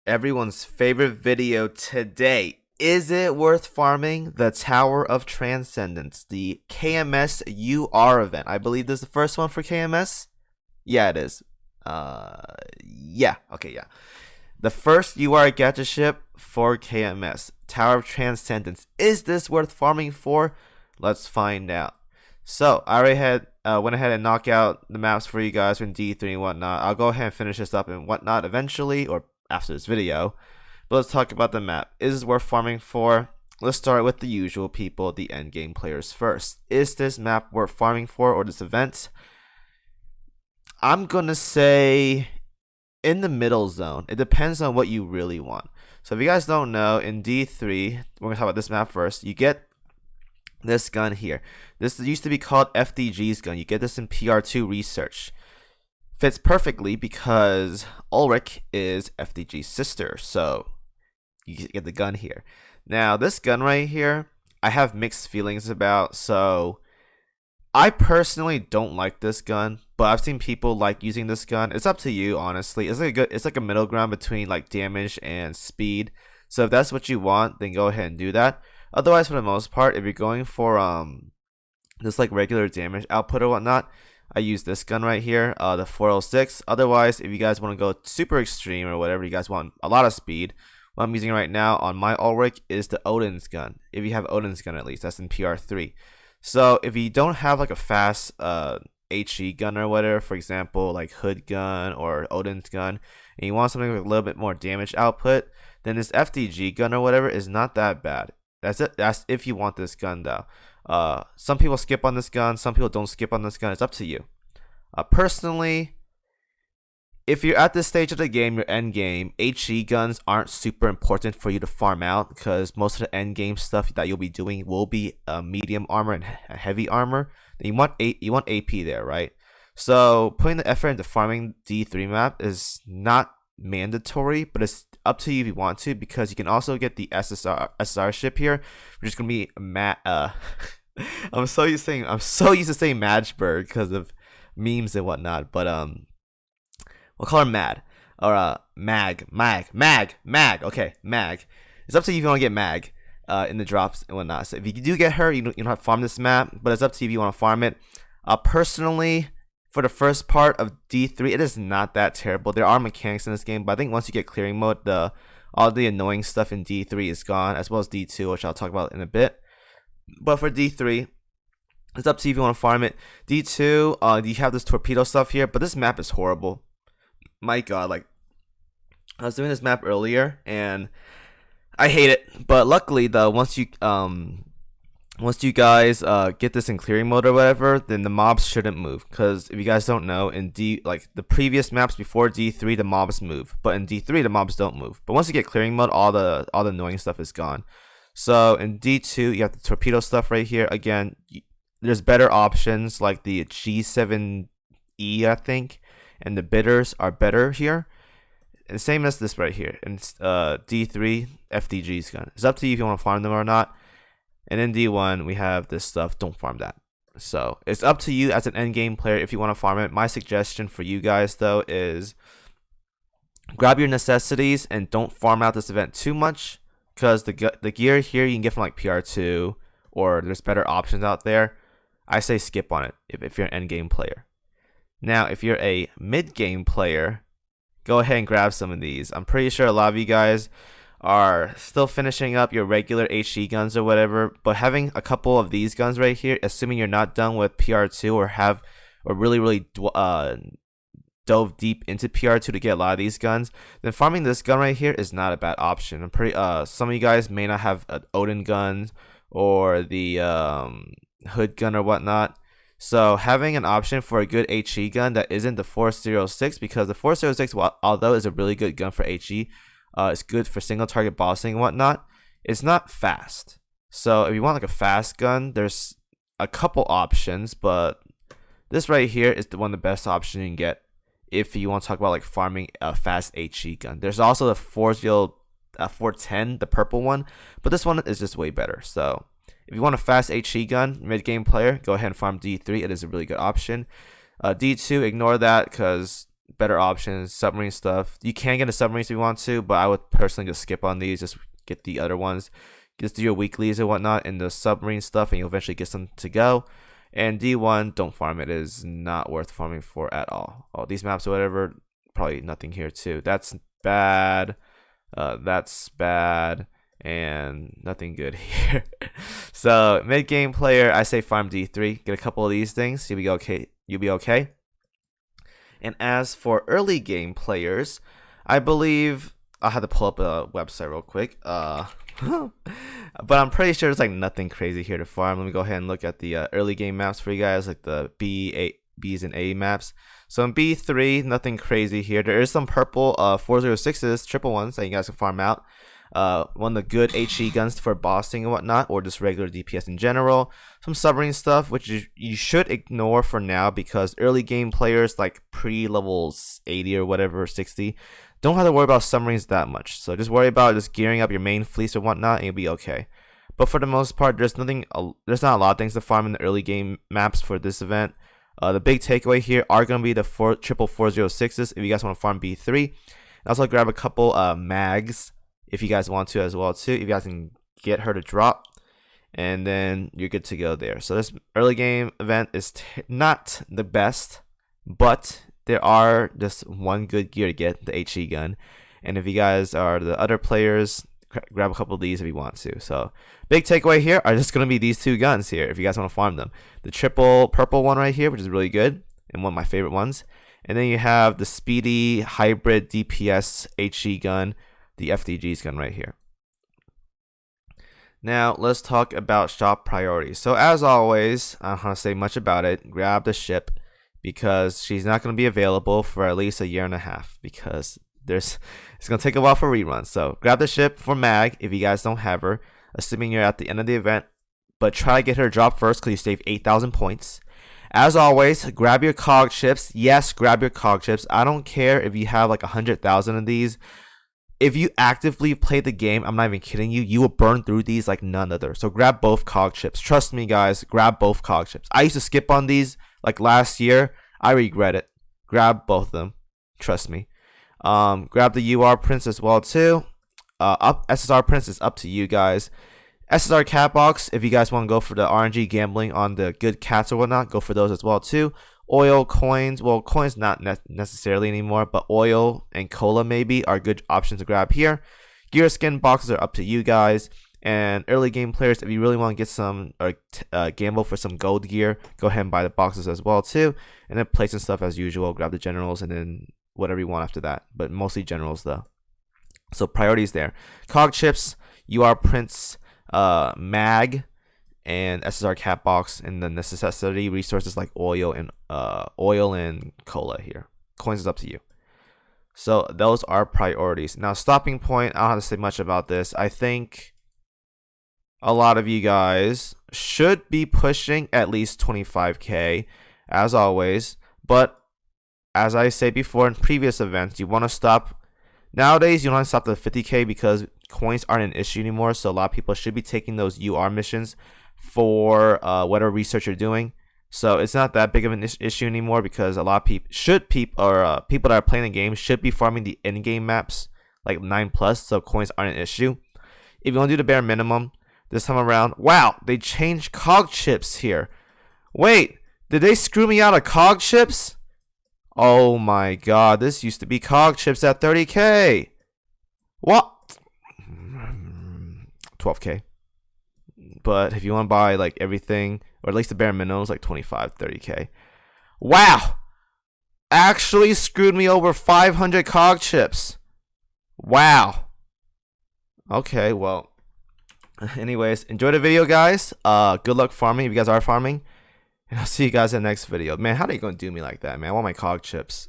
everyone's favorite video today. Is it worth farming the Tower of Transcendence, the KMS UR event? I believe this is the first one for KMS. Yeah, it is. Yeah. Okay, yeah. The first UR gacha ship for KMS, Tower of Transcendence. Is this worth farming for? Let's find out. So I already went ahead and knocked out the maps for you guys from D3 and whatnot. I'll go ahead and finish this up and whatnot eventually, or after this video. But let's talk about the map. Is this worth farming for? Let's start with the usual people, the endgame players first. Is this map worth farming for, or this event? I'm gonna say in the middle zone. It depends on what you really want. So if you guys don't know, in D3, we're gonna talk about this map first. You get this gun here. This used to be called FDG's gun. You get this in PR2 research. Fits perfectly because Ulrich is FDG's sister, so you get the gun here. Now this gun right here, I have mixed feelings about. So I personally don't like this gun, but I've seen people like using this gun. It's up to you, honestly. It's like a middle ground between like damage and speed. So if that's what you want, then go ahead and do that. Otherwise, for the most part, if you're going for just like regular damage output or whatnot, I use this gun right here, the 406. Otherwise, if you guys want to go super extreme or whatever, you guys want a lot of speed, what I'm using right now on my Ulrich is the Odin's gun. If you have Odin's gun, at least that's in PR3. So if you don't have like a fast HE gun or whatever, for example like Hood gun or Odin's gun, and you want something with a little bit more damage output, then this FDG gun or whatever is not that bad. That's it. That's if you want this gun though. Some people skip on this gun, some people don't skip on this gun. It's up to you. Personally, if you're at this stage of the game, your end game, HE guns aren't super important for you to farm out because most of the end game stuff that you'll be doing will be medium armor and heavy armor. Then you want AP there, right? So putting the effort into farming D3 map is not mandatory, but it's up to you if you want to, because you can also get the SSR ship here, which is gonna be I'm so used to saying Madgeburg because of memes and whatnot, but we'll call her Mad or Mag. Okay, Mag. It's up to you if you want to get Mag in the drops and whatnot. So if you do get her, you don't have to farm this map, but it's up to you if you want to farm it. Personally, for the first part of D3, it is not that terrible. There are mechanics in this game, but I think once you get clearing mode, all the annoying stuff in D3 is gone, as well as D2, which I'll talk about in a bit. But for D3, it's up to you if you want to farm it. D2, you have this torpedo stuff here, but this map is horrible. My god, like, I was doing this map earlier, and I hate it. But luckily, though, once you guys get this in clearing mode or whatever, then the mobs shouldn't move. Because if you guys don't know, in the previous maps before D3, the mobs move, but in D3 the mobs don't move. But once you get clearing mode, all the annoying stuff is gone. So in D2, you have the torpedo stuff right here. Again, there's better options like the G7E, I think, and the bitters are better here. And same as this right here. And D3 FDG's gun. It's up to you if you want to farm them or not. And in D1, we have this stuff. Don't farm that. So it's up to you as an endgame player if you want to farm it. My suggestion for you guys, though, is grab your necessities and don't farm out this event too much, because the gear here you can get from like PR2, or there's better options out there. I say skip on it if you're an endgame player. Now, if you're a mid-game player, go ahead and grab some of these. I'm pretty sure a lot of you guys are still finishing up your regular HE guns or whatever, but having a couple of these guns right here, assuming you're not done with PR2 or really dove deep into PR2 to get a lot of these guns, then farming this gun right here is not a bad option. I'm pretty some of you guys may not have Odin guns or the Hood gun or whatnot. So having an option for a good HE gun that isn't the 406, because the 406, although is a really good gun for HE, it's good for single target bossing and whatnot, it's not fast. So if you want like a fast gun, there's a couple options, but this right here is one of the best options you can get if you want to talk about like farming a fast HE gun. There's also the 410, the purple one, but this one is just way better. So if you want a fast HE gun, mid-game player, go ahead and farm D3. It is a really good option. D2, ignore that because better options, submarine stuff. You can get a submarines if you want to, but I would personally just skip on these. Just get the other ones. Just do your weeklies and whatnot and the submarine stuff, and you'll eventually get some to go. And D1, don't farm it. It is not worth farming for at all. All these maps or whatever, probably nothing here too. That's bad. That's bad. And nothing good here. So mid game player, I say farm D3. Get a couple of these things. You'll be okay. You'll be okay. And as for early game players, I believe I'll have to pull up a website real quick. But I'm pretty sure there's like nothing crazy here to farm. Let me go ahead and look at the early game maps for you guys, like the B's and A maps. So in B3, nothing crazy here. There is some purple 406s, triple ones that you guys can farm out. One of the good HE guns for bossing and whatnot, or just regular DPS in general. Some submarine stuff, which you should ignore for now, because early game players like pre-levels 80 or whatever, 60, don't have to worry about submarines that much. So just worry about just gearing up your main fleets or whatnot, and you'll be okay. But for the most part, there's not a lot of things to farm in the early game maps for this event. The big takeaway here are going to be the triple 406s if you guys want to farm B3. Also grab a couple mags if you guys want to as well too, if you guys can get her to drop, and then you're good to go there. So this early game event is not the best, but there are just one good gear to get, the HE gun. And if you guys are the other players, grab a couple of these if you want to. So big takeaway here are just going to be these two guns here if you guys want to farm them. The triple purple one right here, which is really good and one of my favorite ones. And then you have the speedy hybrid DPS HE gun, the FDG's gun right here. Now let's talk about shop priorities. So as always, I don't want to say much about it. Grab the ship, because she's not going to be available for at least a year and a half, because it's going to take a while for reruns. So grab the ship for Mag if you guys don't have her, assuming you're at the end of the event, but try to get her to drop first because you save 8,000 points. As always, grab your cog chips. Yes, grab your cog chips. I don't care if you have like 100,000 of these. If you actively play the game, I'm not even kidding you, you will burn through these like none other. So grab both cog chips. Trust me, guys, grab both cog chips. I used to skip on these like last year. I regret it. Grab both of them. Trust me. Grab the UR Prince as well too. SSR Prince is up to you guys. SSR Cat Box, if you guys want to go for the RNG gambling on the good cats or whatnot, go for those as well too. Oil, coins, well, coins not necessarily anymore, but oil and cola maybe are good options to grab here. Gear skin boxes are up to you guys. And early game players, if you really want to get some or gamble for some gold gear, go ahead and buy the boxes as well too. And then place and stuff as usual. Grab the generals and then whatever you want after that, but mostly generals though. So priorities there: cog chips, UR Prince, mag, and SSR Cat Box, and the necessity resources like oil and cola here. Coins is up to you. So those are priorities. Now stopping point, I don't have to say much about this. I think a lot of you guys should be pushing at least 25k as always, but as I say before in previous events, you want to stop. Nowadays, you don't want to stop at 50k because coins aren't an issue anymore. So a lot of people should be taking those UR missions for whatever research you're doing. So it's not that big of an issue anymore, because a lot of people people that are playing the game should be farming the in-game maps like 9+, so coins aren't an issue. If you want to do the bare minimum this time around, wow, they changed cog chips here. Wait, did they screw me out of cog chips? Oh my god, this used to be cog chips at 30k. What? 12k. But if you want to buy like everything, or at least the bare minimum, is like 25, 30k. Wow! Actually screwed me over 500 cog chips. Wow. Okay, well. Anyways, enjoy the video, guys. Good luck farming if you guys are farming. And I'll see you guys in the next video. Man, how are you going to do me like that, man? I want my cog chips.